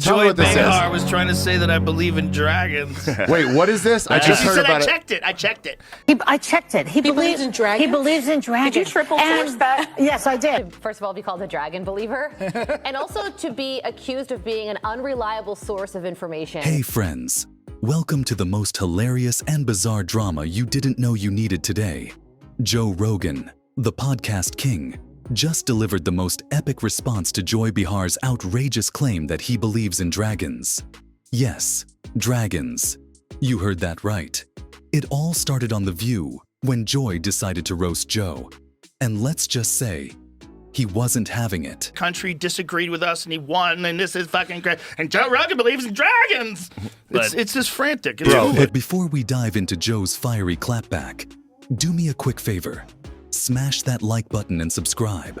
Tell me Joy what this Behar is. was trying to say that I believe in dragons. Wait, what is this? I just She heard said about I it. checked it. I checked it. I checked it. He believes in dragons? He believes in dragons. Did you triple source that? Yes, I did. First of all, be called a dragon believer, and also to be accused of being an unreliable source of information. Hey friends, welcome to the most hilarious and bizarre drama you didn't know you needed today. Joe Rogan, the podcast king, just delivered the most epic response to Joy Behar's outrageous claim that he believes in dragons. Yes, dragons. You heard that right. It all started on The View when Joy decided to roast Joe. And let's just say, he wasn't having it. Country disagreed with us and he won, and this is fucking great. And Joe Rogan believes in dragons. It's just frantic. It's foolish. But before we dive into Joe's fiery clapback, do me a quick favor. Smash that like button and subscribe.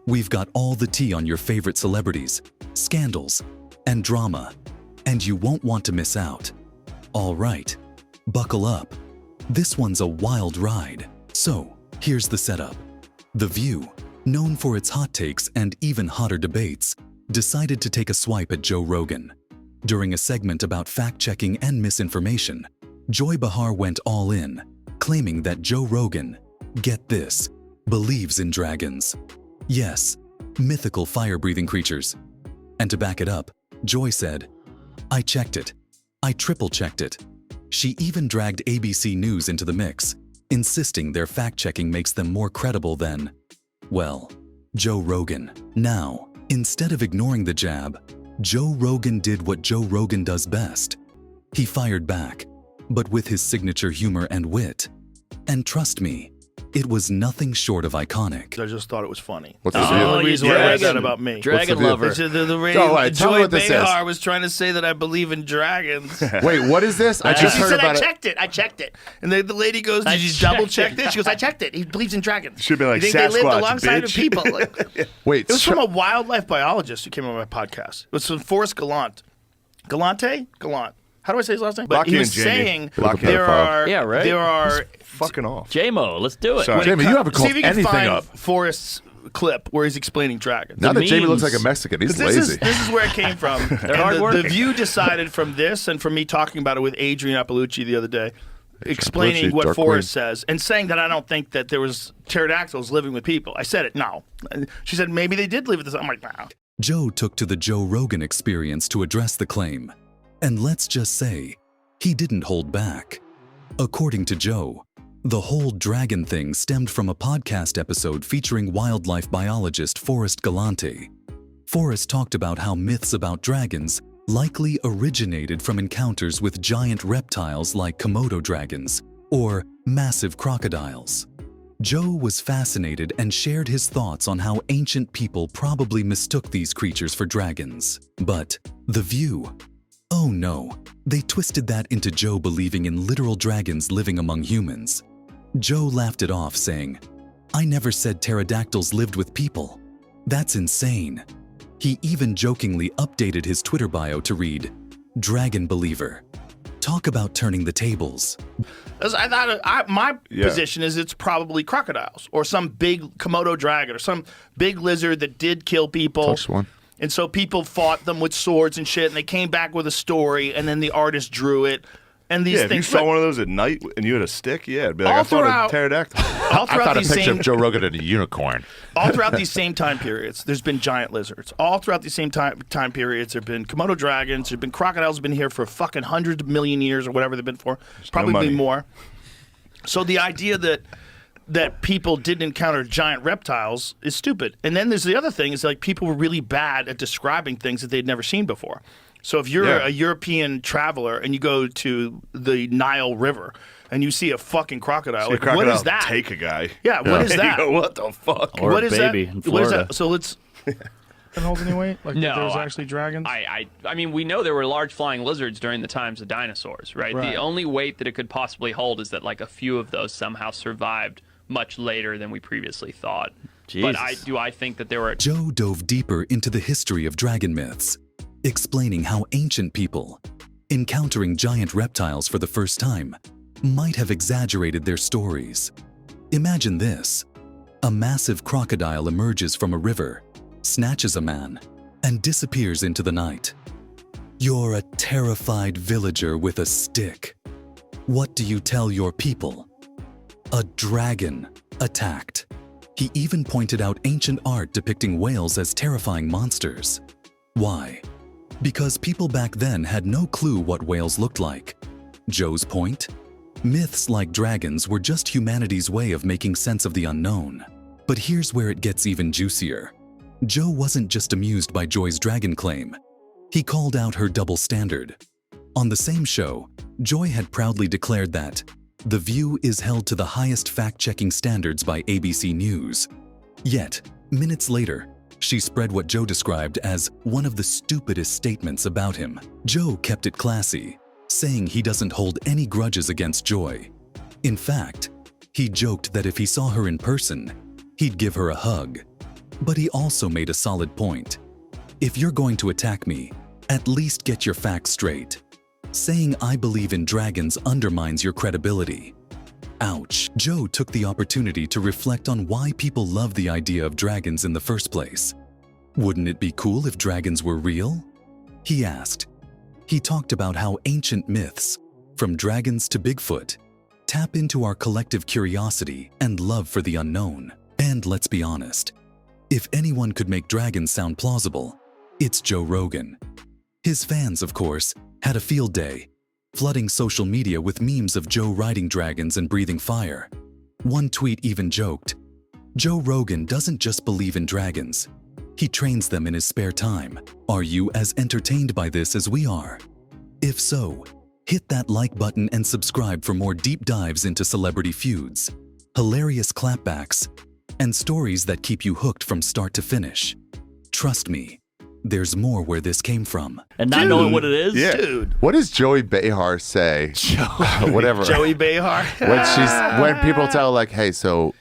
We've got all the tea on your favorite celebrities, scandals, and drama, and you won't want to miss out. All right, buckle up. This one's a wild ride. So, here's the setup. The View, known for its hot takes and even hotter debates, decided to take a swipe at Joe Rogan. During a segment about fact-checking and misinformation, Joy Behar went all in, claiming that Joe Rogan, get this, believes in dragons. Yes, mythical fire-breathing creatures. And to back it up, Joy said, I checked it. I triple-checked it. She even dragged ABC News into the mix, insisting their fact-checking makes them more credible than, well, Joe Rogan. Now, instead of ignoring the jab, Joe Rogan did what Joe Rogan does best. He fired back, but with his signature humor and wit. And trust me, it was nothing short of iconic. I just thought it was funny. What's That's the the deal? only reason why I read that about me. What's Dragon the deal? lover. All right, tell me Joy what this is. Behar was trying to say that I believe in dragons. Wait, what is this? I just She heard said about I it. checked it. I checked it. And the lady goes, did you double check this? She goes, I checked it. He believes in dragons. Should be like you think they lived Sasquatch, alongside of bitch. people? Like, Wait, it was from a wildlife biologist who came on my podcast. It was from Forrest Gallant. Galante? Gallant. How do I say his last name? But Lock he in, was Jamie. saying Lock in. there are Yeah, right? there are Fucking off. J-Mo, let's do it. Sorry. Jamie, you haven't see called if you can anything find up. Forrest's clip where he's explaining dragons. Now that Jamie looks memes. like a Mexican, he's This lazy. is where it came from. And the hardworking. View decided from this and from me talking about it with Adrian Appalucci the other day, explaining Appalucci, what Dark Forrest Queen. says and saying that I don't think that there was pterodactyls living with people. I said it, no. She said maybe they did live with us. I'm like, no. Joe took to the Joe Rogan experience to address the claim. And let's just say, he didn't hold back. According to Joe, the whole dragon thing stemmed from a podcast episode featuring wildlife biologist Forrest Galante. Forrest talked about how myths about dragons likely originated from encounters with giant reptiles like Komodo dragons or massive crocodiles. Joe was fascinated and shared his thoughts on how ancient people probably mistook these creatures for dragons. But The View, oh no, they twisted that into Joe believing in literal dragons living among humans. Joe laughed it off, saying, I never said pterodactyls lived with people. That's insane. He even jokingly updated his Twitter bio to read, Dragon Believer. Talk about turning the tables. As I thought, my position is it's probably crocodiles or some big Komodo dragon or some big lizard that did kill people. Touched one. And so people fought them with swords and shit, and they came back with a story, and then the artist drew it. And these Yeah, if you things. saw one of those at night and you had a stick, yeah, it'd be like, All I found throughout- a pterodactyl. all I throughout thought a these picture same of Joe Rogan and a unicorn. all throughout these same time periods, there's been giant lizards. All throughout these same time periods, there've been Komodo dragons. There've been crocodiles. Have been here for fucking hundreds of million years or whatever they've been for. Probably money. more. So the idea that people didn't encounter giant reptiles is stupid. And then there's the other thing is like people were really bad at describing things that they'd never seen before. So if you're Yeah. a European traveler and you go to the Nile River and you see a fucking crocodile, See a like, what crocodile is that? Take a guy. Yeah, what is You that? go, what the fuck? Or what a is baby that? in What is Florida. that? So let's. Hold any weight? Like No, there's I- actually dragons? I mean, we know there were large flying lizards during the times of dinosaurs, right? Right. The only weight that it could possibly hold is that like a few of those somehow survived much later than we previously thought. But Jesus. I think that there were Joe dove deeper into the history of dragon myths, explaining how ancient people, encountering giant reptiles for the first time, might have exaggerated their stories. Imagine this. A massive crocodile emerges from a river, snatches a man, and disappears into the night. You're a terrified villager with a stick. What do you tell your people? A dragon attacked. He even pointed out ancient art depicting whales as terrifying monsters. Why? Because people back then had no clue what whales looked like. Joe's point? Myths like dragons were just humanity's way of making sense of the unknown. But here's where it gets even juicier. Joe wasn't just amused by Joy's dragon claim. He called out her double standard. On the same show, Joy had proudly declared that The View is held to the highest fact-checking standards by ABC News. Yet, minutes later, she spread what Joe described as one of the stupidest statements about him. Joe kept it classy, saying he doesn't hold any grudges against Joy. In fact, he joked that if he saw her in person, he'd give her a hug. But he also made a solid point. If you're going to attack me, at least get your facts straight. Saying I believe in dragons undermines your credibility. Ouch. Joe took the opportunity to reflect on why people love the idea of dragons in the first place. Wouldn't it be cool if dragons were real? He asked. He talked about how ancient myths, from dragons to Bigfoot, tap into our collective curiosity and love for the unknown. And let's be honest, if anyone could make dragons sound plausible, it's Joe Rogan. His fans, of course, had a field day, flooding social media with memes of Joe riding dragons and breathing fire. One tweet even joked, "Joe Rogan doesn't just believe in dragons, he trains them in his spare time. Are you as entertained by this as we are?" If so, hit that like button and subscribe for more deep dives into celebrity feuds, hilarious clapbacks, and stories that keep you hooked from start to finish. Trust me, there's more where this came from. And not knowing what it is? Yeah. Dude. What does Joey Behar say? Whatever. Joey Behar. When people tell like, hey, so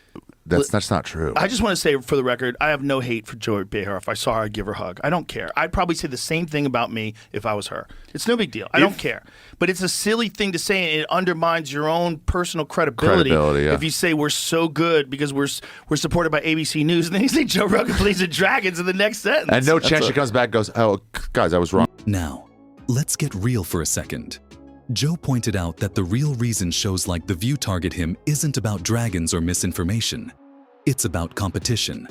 that's not true. I just want to say for the record, I have no hate for Joey Behar. If I saw her, I'd give her a hug. I don't care. I'd probably say the same thing about me if I was her. It's no big deal. I don't care. But it's a silly thing to say, and it undermines your own personal credibility. Yeah. If you say we're so good because we're supported by ABC News, and then you say Joe Rogan believes in dragons in the next sentence. And no chance she comes back and goes, oh, guys, I was wrong. Now, let's get real for a second. Joe pointed out that the real reason shows like The View target him isn't about dragons or misinformation. It's about competition.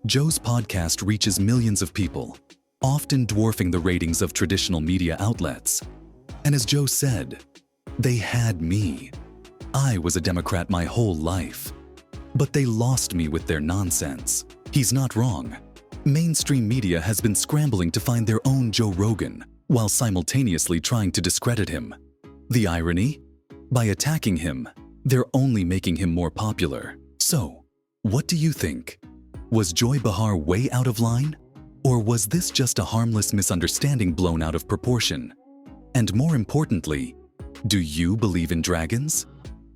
Joe's podcast reaches millions of people, often dwarfing the ratings of traditional media outlets. And as Joe said, they had me. I was a Democrat my whole life. But they lost me with their nonsense. He's not wrong. Mainstream media has been scrambling to find their own Joe Rogan, while simultaneously trying to discredit him. The irony? By attacking him, they're only making him more popular. So, what do you think? Was Joy Behar way out of line? Or was this just a harmless misunderstanding blown out of proportion? And more importantly, do you believe in dragons?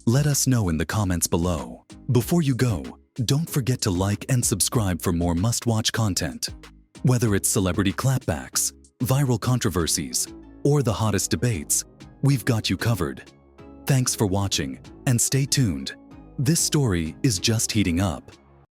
Let us know in the comments below. Before you go, don't forget to like and subscribe for more must-watch content. Whether it's celebrity clapbacks, viral controversies, or the hottest debates, we've got you covered. Thanks for watching, and stay tuned. This story is just heating up.